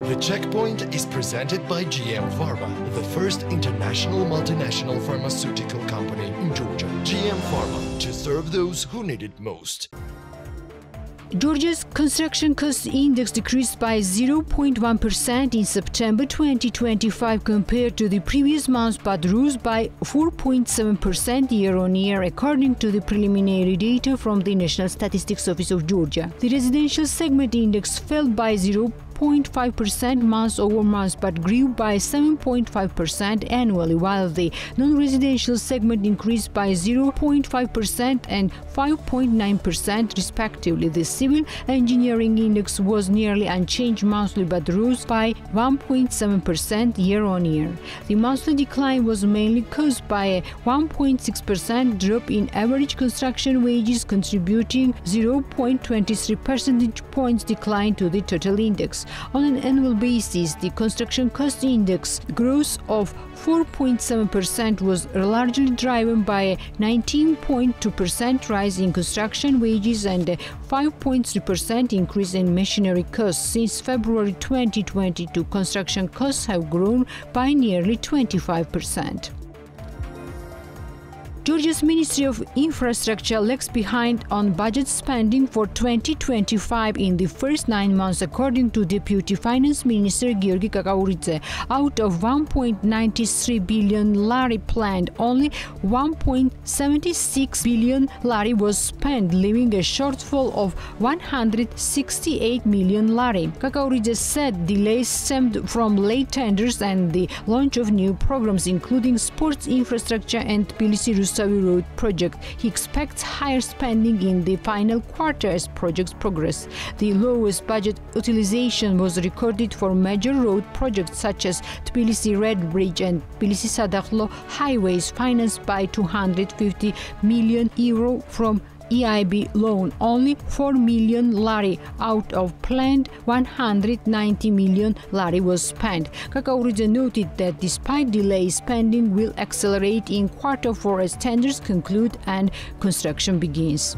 The checkpoint is presented by GM Pharma, the first international multinational pharmaceutical company in Georgia. GM Pharma, to serve those who need it most. Georgia's construction cost index decreased by 0.1% in September 2025 compared to the previous month, but rose by 4.7% year-on-year, according to the preliminary data from the National Statistics Office of Georgia. The residential segment index fell by 0.5% month-over-month, but grew by 7.5% annually, while the non-residential segment increased by 0.5% and 5.9% respectively. The civil engineering index was nearly unchanged monthly, but rose by 1.7% year-on-year. The monthly decline was mainly caused by a 1.6% drop in average construction wages, contributing 0.23 percentage points decline to the total index. On an annual basis, the construction cost index growth of 4.7% was largely driven by a 19.2% rise in construction wages and a 5.3% increase in machinery costs. Since February 2022, construction costs have grown by nearly 25%. Georgia's Ministry of Infrastructure lags behind on budget spending for 2025 in the first 9 months, according to Deputy Finance Minister Giorgi Kaladze. Out of 1.93 billion lari planned, only 1.76 billion lari was spent, leaving a shortfall of 168 million lari. Kaladze said delays stemmed from late tenders and the launch of new programs, including sports infrastructure and Tbilisi Road project. He expects higher spending in the final quarter as projects progress. The lowest budget utilization was recorded for major road projects such as Tbilisi Red Bridge and Tbilisi Sadakhlo highways, financed by 250 million euro from EIB loan. Only 4 million lari out of planned 190 million lari was spent. Kaladze noted that despite delays, spending will accelerate in Q4 as tenders conclude and construction begins.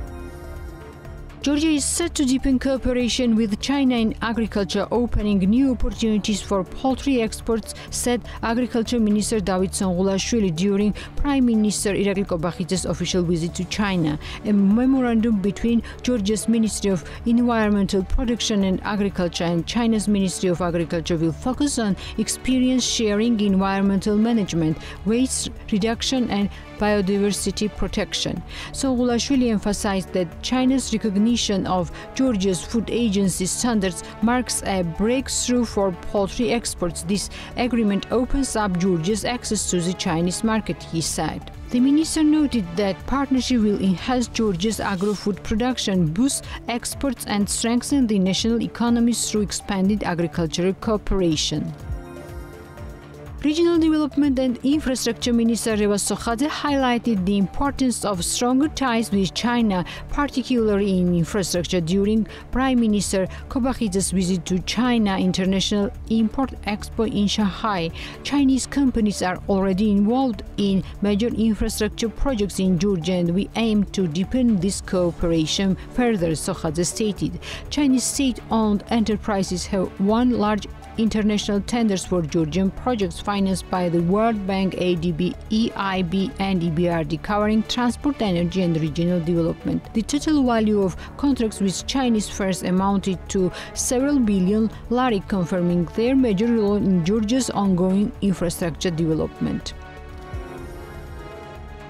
Georgia is set to deepen cooperation with China in agriculture, opening new opportunities for poultry exports, said Agriculture Minister David Sokhadze during Prime Minister Irakli Kobakhidze's official visit to China. A memorandum between Georgia's Ministry of Environmental Protection and Agriculture and China's Ministry of Agriculture will focus on experience sharing, environmental management, waste reduction and biodiversity protection. Sokhadze emphasized that China's recognition of Georgia's food agency standards marks a breakthrough for poultry exports. This agreement opens up Georgia's access to the Chinese market, he said. The minister noted that partnership will enhance Georgia's agro-food production, boost exports and strengthen the national economy through expanded agricultural cooperation. Regional Development and Infrastructure Minister Sokhadze highlighted the importance of stronger ties with China, particularly in infrastructure, during Prime Minister Kobakhidze's visit to China International Import Expo in Shanghai. Chinese companies are already involved in major infrastructure projects in Georgia, and we aim to deepen this cooperation further, Sokhadze stated. Chinese state-owned enterprises have won large international tenders for Georgian projects financed by the World Bank, ADB, EIB and EBRD, covering transport, energy and regional development. The total value of contracts with Chinese firms amounted to several billion lari, confirming their major role in Georgia's ongoing infrastructure development.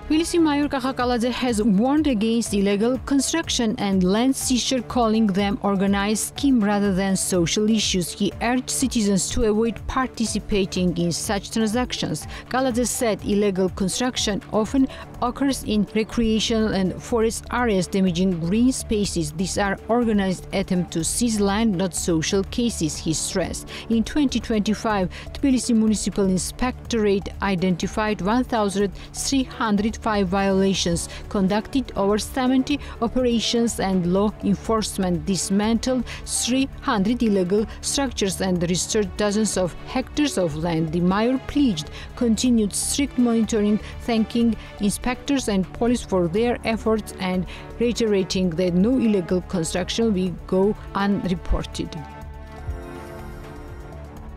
Tbilisi Mayor Kaladze has warned against illegal construction and land seizure, calling them organized scheme rather than social issues. He urged citizens to avoid participating in such transactions. Kaladze said illegal construction often occurs in recreational and forest areas, damaging green spaces. These are organized attempts to seize land, not social cases, he stressed. In 2025, Tbilisi Municipal Inspectorate identified 1,305 violations, conducted over 70 operations, and law enforcement dismantled 300 illegal structures and restored dozens of hectares of land. The mayor pledged continued strict monitoring, thanking inspectors and police for their efforts and reiterating that no illegal construction will go unreported.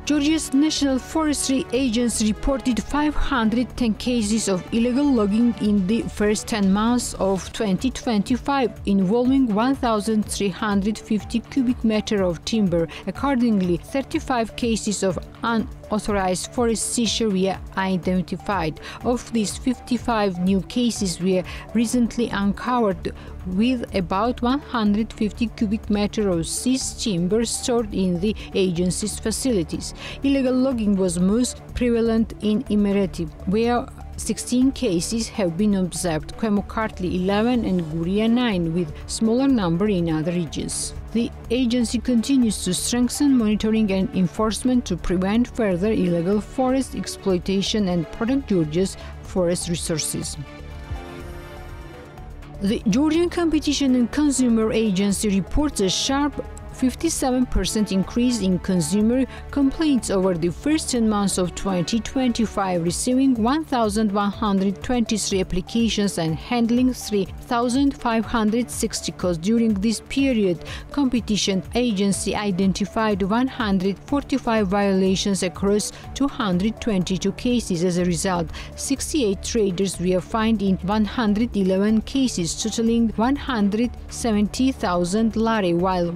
Georgia's National Forestry Agency reported 510 cases of illegal logging in the first 10 months of 2025, involving 1,350 cubic meters of timber. Accordingly, 35 cases of unauthorized forest seizure were identified. Of these, 55 new cases were recently uncovered, with about 150 cubic meters of seized timber stored in the agency's facilities. Illegal logging was most prevalent in Imereti, where 16 cases have been observed, Kwemukartli 11 and Guria 9, with smaller number in other regions. The agency continues to strengthen monitoring and enforcement to prevent further illegal forest exploitation and protect Georgia's forest resources. The Georgian Competition and Consumer Agency reports a sharp 57% increase in consumer complaints over the first 10 months of 2025, receiving 1,123 applications and handling 3,560 calls. During this period, Competition Agency identified 145 violations across 222 cases. As a result, 68 traders were fined in 111 cases, totaling 170,000 lari, while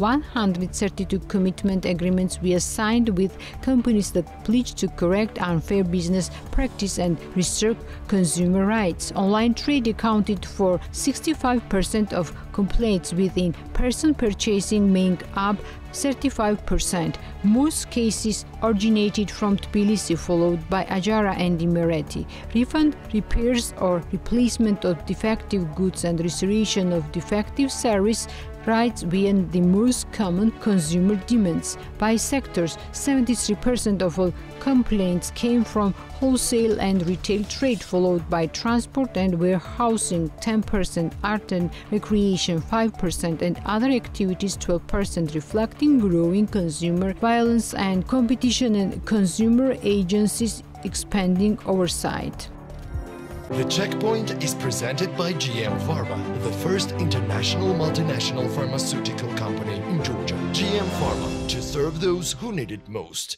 132 commitment agreements were signed with companies that pledged to correct unfair business practice and restrict consumer rights. Online trade accounted for 65% of complaints, with in-person purchasing making up 35%. Most cases originated from Tbilisi, followed by Ajara and Imereti. Refund, repairs or replacement of defective goods and restoration of defective service rights were the most common consumer demands. By sectors, 73% of all complaints came from wholesale and retail trade, followed by transport and warehousing 10%, art and recreation 5%, and other activities 12%, reflecting growing consumer violence and competition and consumer agencies expanding oversight. The Checkpoint is presented by GM Pharma, the first international multinational pharmaceutical company in Georgia. GM Pharma, to serve those who need it most.